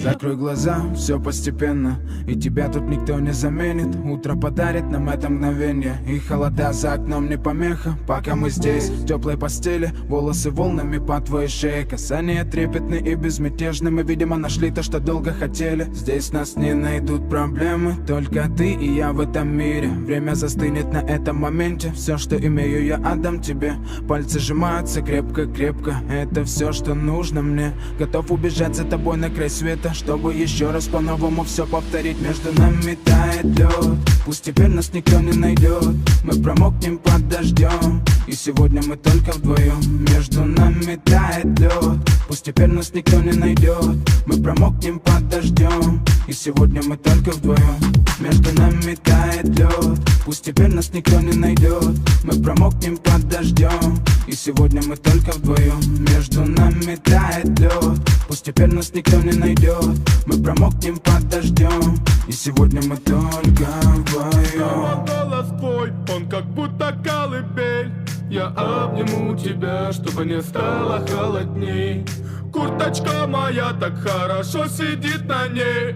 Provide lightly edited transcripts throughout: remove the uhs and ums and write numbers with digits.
Закрой глаза, все постепенно, и тебя тут никто не заменит. Утро подарит нам это мгновенье, и холода за окном не помеха. Пока мы здесь, в теплой постели, волосы волнами по твоей шее. Касания трепетны и безмятежны, мы, видимо, нашли то, что долго хотели. Здесь нас не найдут проблемы, только ты и я в этом мире. Время застынет на этом моменте, все, что имею, я отдам тебе. Пальцы сжимаются крепко-крепко, это все, что нужно мне. Готов убежать за тобой на край света, чтобы еще раз по-новому все повторить. Между нами тает лед, пусть теперь нас никто не найдет. Мы промокнем под дождем, и сегодня мы только вдвоем. Между нами тает лед, пусть теперь нас никто не найдет. Мы промокнем под дождем, и сегодня мы только вдвоем. Между нами тает лед, пусть теперь нас никто не найдет. Мы промокнем под дождем, и сегодня мы только вдвоем. Между нами тает лед, пусть теперь нас никто не найдет. Мы промокнем под дождем, и сегодня мы только вдвоем. Голос твой, он как будто колыбель. Я обниму тебя, чтобы не стало холодней. Курточка моя так хорошо сидит на ней.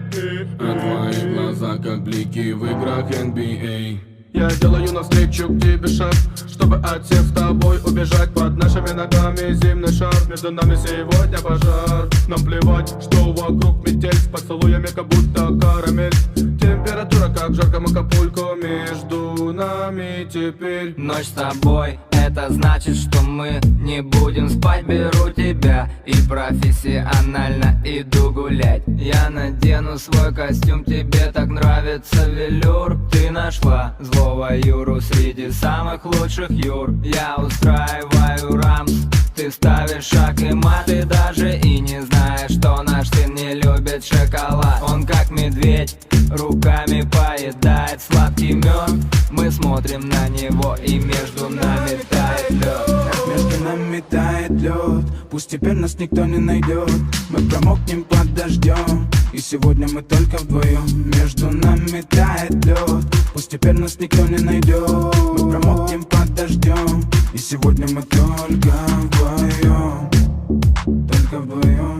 А твои глаза как блики в играх NBA. Я делаю навстречу к тебе шаг, чтобы отсев с тобой убежать. Под нашими ногами зимний шар, между нами сегодня пожар. Нам плевать, что вокруг метель, с поцелуями как будто карамель. Температура как в жарком Акапулько, между нами теперь. Ночь с тобой, это значит, что мы не будем спать. Беру тебя и профессионально иду гулять. Я надену свой костюм, тебе так нравится велюр. Ты нашла злого Юру среди самых лучших Юр. Я устраиваю рамс, ты ставишь шаг и мат. Ты даже и не знаешь, что наш сын не любит шоколад. Он как медведь, руками поедает сладкий мед. Мы смотрим на него, и между нами тает лед. Между нами тает лед, пусть теперь нас никто не найдет. Мы промокнем под дождем, и сегодня мы только вдвоем. Между нами тает лед, пусть теперь нас никто не найдет. Мы промокнем под дождем, и сегодня мы только вдвоем. Только вдвоем.